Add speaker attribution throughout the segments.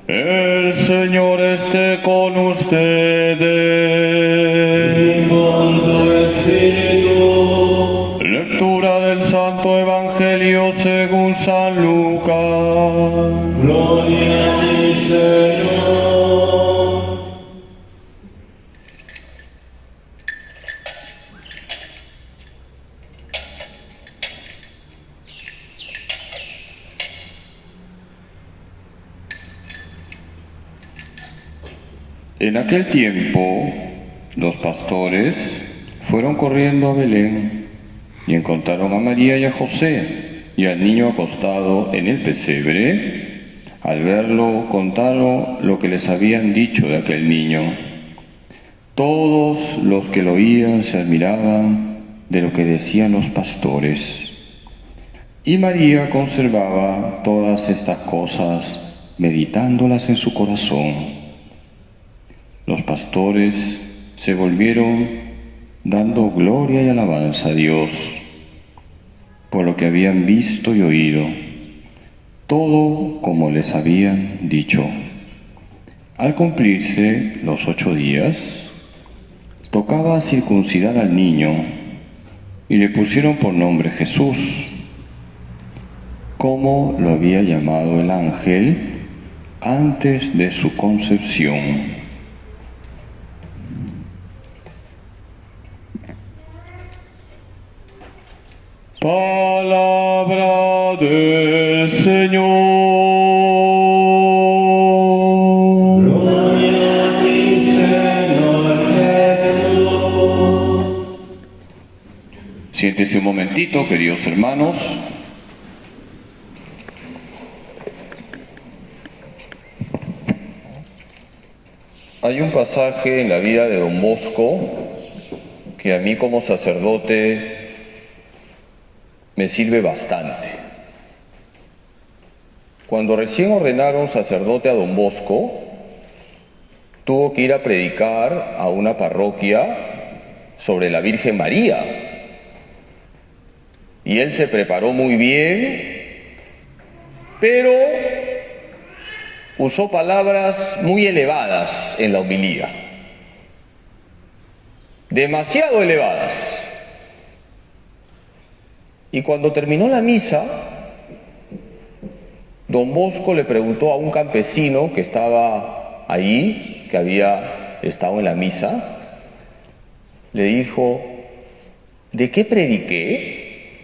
Speaker 1: El Señor esté con ustedes.
Speaker 2: Y con tu espíritu.
Speaker 1: Lectura del Santo Evangelio según San Lucas.
Speaker 2: Gloria a ti, Señor.
Speaker 1: En aquel tiempo, los pastores fueron corriendo a Belén y encontraron a María y a José y al niño acostado en el pesebre. Al verlo, contaron lo que les habían dicho de aquel niño. Todos los que lo oían se admiraban de lo que decían los pastores. Y María conservaba todas estas cosas, meditándolas en su corazón. Los pastores se volvieron dando gloria y alabanza a Dios por lo que habían visto y oído, todo como les habían dicho. Al cumplirse los 8 días, tocaba circuncidar al niño y le pusieron por nombre Jesús, como lo había llamado el ángel antes de su concepción. Palabra del Señor.
Speaker 2: Gloria a ti, Señor Jesús.
Speaker 1: Siéntese un momentito, queridos hermanos. Hay un pasaje en la vida de Don Bosco que a mí como sacerdote me sirve bastante. Cuando recién ordenaron sacerdote a Don Bosco, tuvo que ir a predicar a una parroquia sobre la Virgen María. Y él se preparó muy bien, pero usó palabras muy elevadas en la homilía. Demasiado elevadas. Y cuando terminó la misa, Don Bosco le preguntó a un campesino que estaba allí, que había estado en la misa, le dijo, ¿de qué prediqué?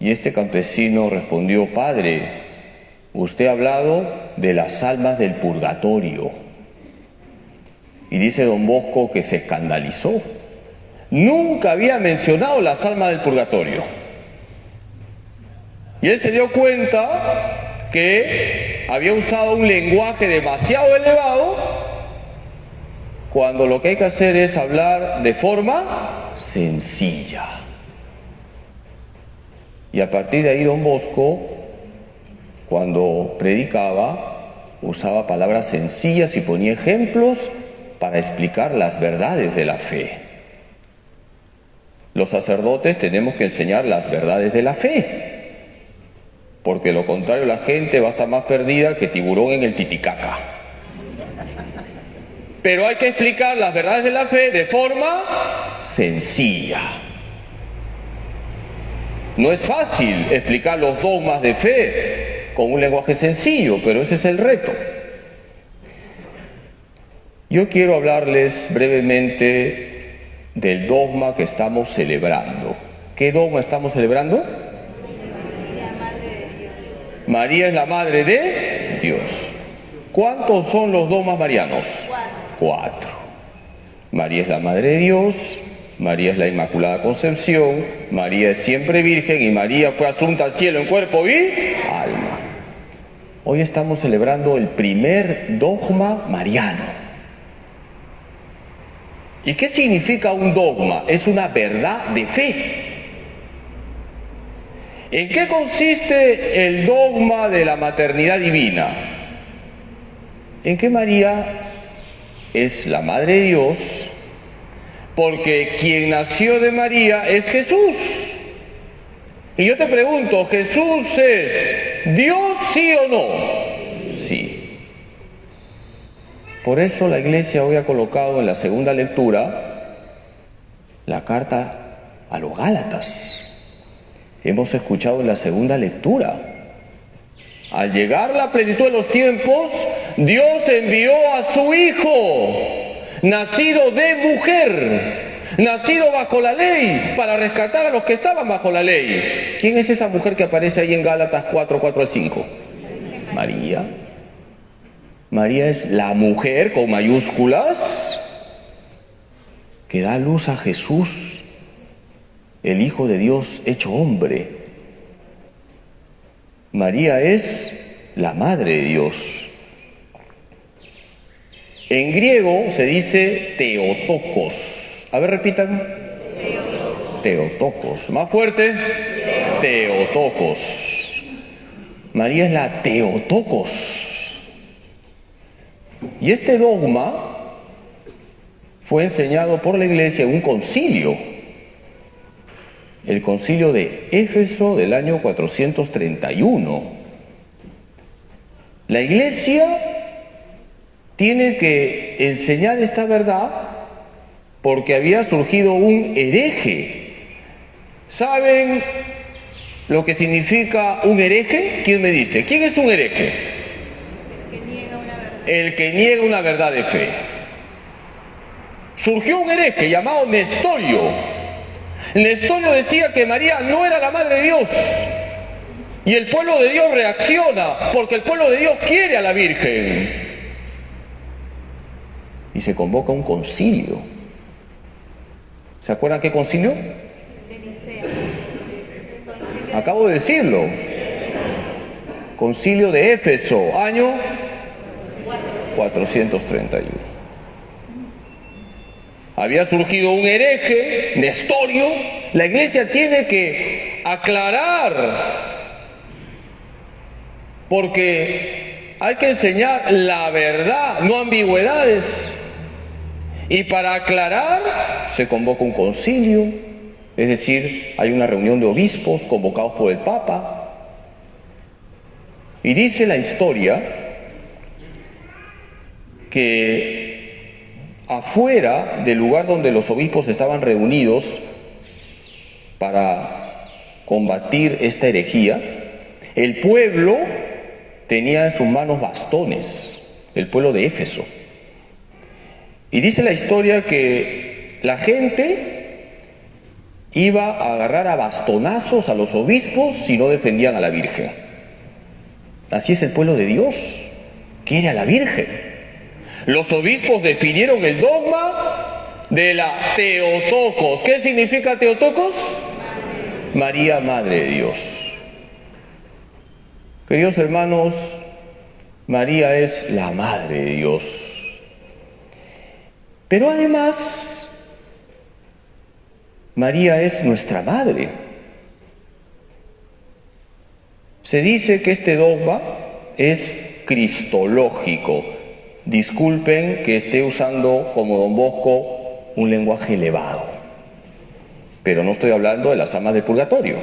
Speaker 1: Y este campesino respondió, Padre, usted ha hablado de las almas del purgatorio. Y dice Don Bosco que se escandalizó. Nunca había mencionado las almas del purgatorio. Y él se dio cuenta que había usado un lenguaje demasiado elevado cuando lo que hay que hacer es hablar de forma sencilla. Y a partir de ahí Don Bosco, cuando predicaba, usaba palabras sencillas y ponía ejemplos para explicar las verdades de la fe. Los sacerdotes tenemos que enseñar las verdades de la fe, porque lo contrario la gente va a estar más perdida que tiburón en el Titicaca. Pero hay que explicar las verdades de la fe de forma sencilla. No es fácil explicar los dogmas de fe con un lenguaje sencillo, pero ese es el reto. Yo quiero hablarles brevemente del dogma que estamos celebrando. ¿Qué dogma estamos celebrando? María es la Madre de Dios. ¿Cuántos son los dogmas marianos? 4. María es la Madre de Dios, María es la Inmaculada Concepción, María es siempre virgen y María fue asunta al cielo en cuerpo y alma. Hoy estamos celebrando el primer dogma mariano. ¿Y qué significa un dogma? Es una verdad de fe. ¿En qué consiste el dogma de la maternidad divina? En que María es la Madre de Dios, porque quien nació de María es Jesús. Y yo te pregunto, ¿Jesús es Dios, sí o no? Sí. Por eso la Iglesia hoy ha colocado en la segunda lectura la carta a los Gálatas. Hemos escuchado en la segunda lectura: al llegar la plenitud de los tiempos, Dios envió a su Hijo, nacido de mujer, nacido bajo la ley, para rescatar a los que estaban bajo la ley. ¿Quién es esa mujer que aparece ahí en Gálatas 4 al 5? María. María es la mujer con mayúsculas que da luz a Jesús, el Hijo de Dios hecho hombre. María es la Madre de Dios. En griego se dice Theotokos. A ver, repitan. Theotokos. Más fuerte. Theotokos. María es la Theotokos. Y este dogma fue enseñado por la Iglesia en un concilio, el concilio de Éfeso del año 431. La Iglesia tiene que enseñar esta verdad porque había surgido un hereje. ¿Saben lo que significa un hereje? ¿Quién me dice? ¿Quién es un hereje? El que niega una verdad de fe. Surgió un hereje llamado Nestorio. Nestorio decía que María no era la Madre de Dios. Y el pueblo de Dios reacciona porque el pueblo de Dios quiere a la Virgen. Y se convoca un concilio. ¿Se acuerdan qué concilio? Acabo de decirlo. Concilio de Éfeso, año 431. Había surgido un hereje, Nestorio. La Iglesia tiene que aclarar, porque hay que enseñar la verdad, no ambigüedades. Y para aclarar se convoca un concilio, es decir, hay una reunión de obispos convocados por el Papa. Y dice la historia que afuera del lugar donde los obispos estaban reunidos para combatir esta herejía, el pueblo tenía en sus manos bastones, el pueblo de Éfeso. Y dice la historia que la gente iba a agarrar a bastonazos a los obispos si no defendían a la Virgen. Así es el pueblo de Dios, quiere a la Virgen. Los obispos definieron el dogma de la Theotokos. ¿Qué significa Theotokos? María, Madre de Dios. Queridos hermanos, María es la Madre de Dios. Pero además, María es nuestra Madre. Se dice que este dogma es cristológico. Disculpen que esté usando como Don Bosco un lenguaje elevado, pero no estoy hablando de las almas del purgatorio.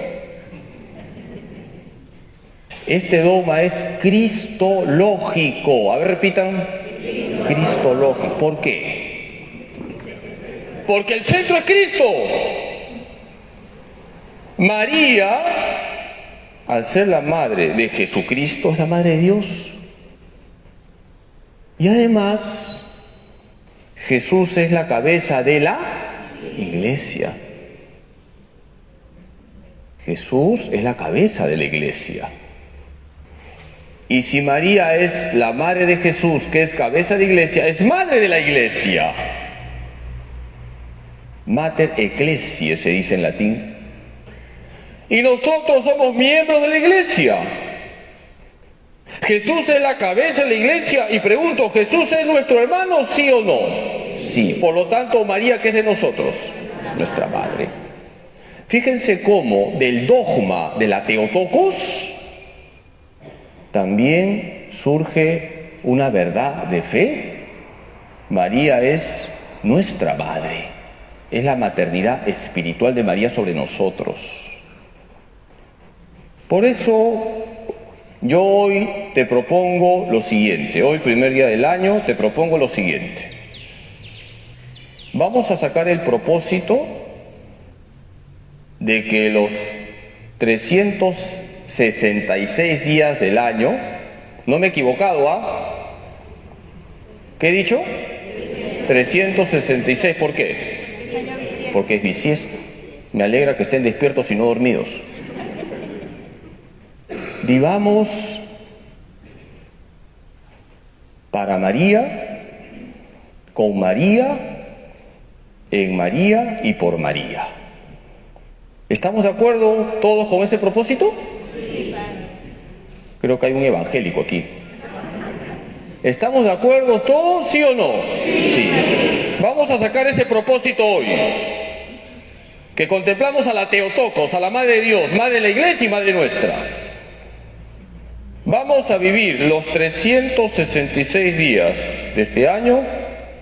Speaker 1: Este dogma es cristológico. A ver, repitan. Cristológico. ¿Por qué? Porque el centro es Cristo. María, al ser la madre de Jesucristo, es la Madre de Dios. Y además, Jesús es la cabeza de la Iglesia. Jesús es la cabeza de la Iglesia. Y si María es la madre de Jesús, que es cabeza de Iglesia, es madre de la Iglesia. Mater Ecclesiae se dice en latín. Y nosotros somos miembros de la Iglesia. Jesús es la cabeza de la Iglesia y pregunto, ¿Jesús es nuestro hermano, sí o no? Sí. Por lo tanto, María, ¿qué es de nosotros? Nuestra madre. Fíjense cómo del dogma de la Theotokos también surge una verdad de fe. María es nuestra madre. Es la maternidad espiritual de María sobre nosotros. Por eso Yo hoy te propongo lo siguiente, hoy primer día del año te propongo lo siguiente. Vamos a sacar el propósito de que los 366 días del año, no me he equivocado, ¿ah? ¿Qué he dicho? 366, ¿por qué? Porque es bisiesto. Me alegra que estén despiertos y no dormidos. Vivamos para María, con María, en María y por María. ¿Estamos de acuerdo todos con ese propósito? Sí. Creo que hay un evangélico aquí. ¿Estamos de acuerdo todos, sí o no? Sí. Vamos a sacar ese propósito hoy. Que contemplamos a la Teotocos, a la Madre de Dios, Madre de la Iglesia y Madre nuestra. Vamos a vivir los 366 días de este año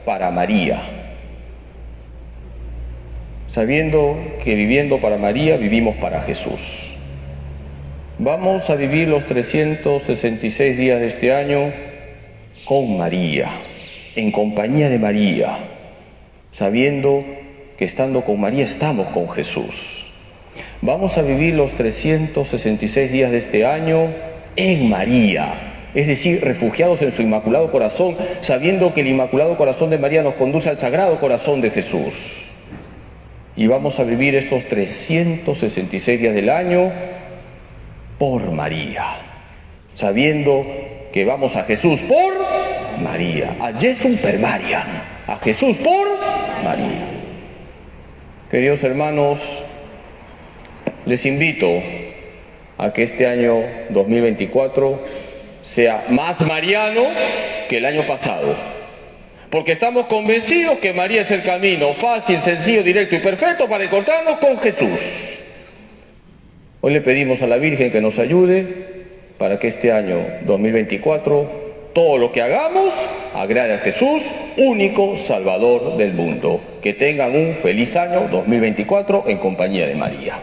Speaker 1: para María, sabiendo que viviendo para María vivimos para Jesús. Vamos a vivir los 366 días de este año con María, en compañía de María, sabiendo que estando con María estamos con Jesús. Vamos a vivir los 366 días de este año en María, es decir, refugiados en su Inmaculado Corazón, sabiendo que el Inmaculado Corazón de María nos conduce al Sagrado Corazón de Jesús. Y vamos a vivir estos 366 días del año por María, sabiendo que vamos a Jesús por María, a Jesús per María, a Jesús por María. Queridos hermanos, les invito a que este año 2024 sea más mariano que el año pasado, porque estamos convencidos que María es el camino fácil, sencillo, directo y perfecto para encontrarnos con Jesús. Hoy le pedimos a la Virgen que nos ayude para que este año 2024 todo lo que hagamos agrade a Jesús, único Salvador del mundo. Que tengan un feliz año 2024 en compañía de María.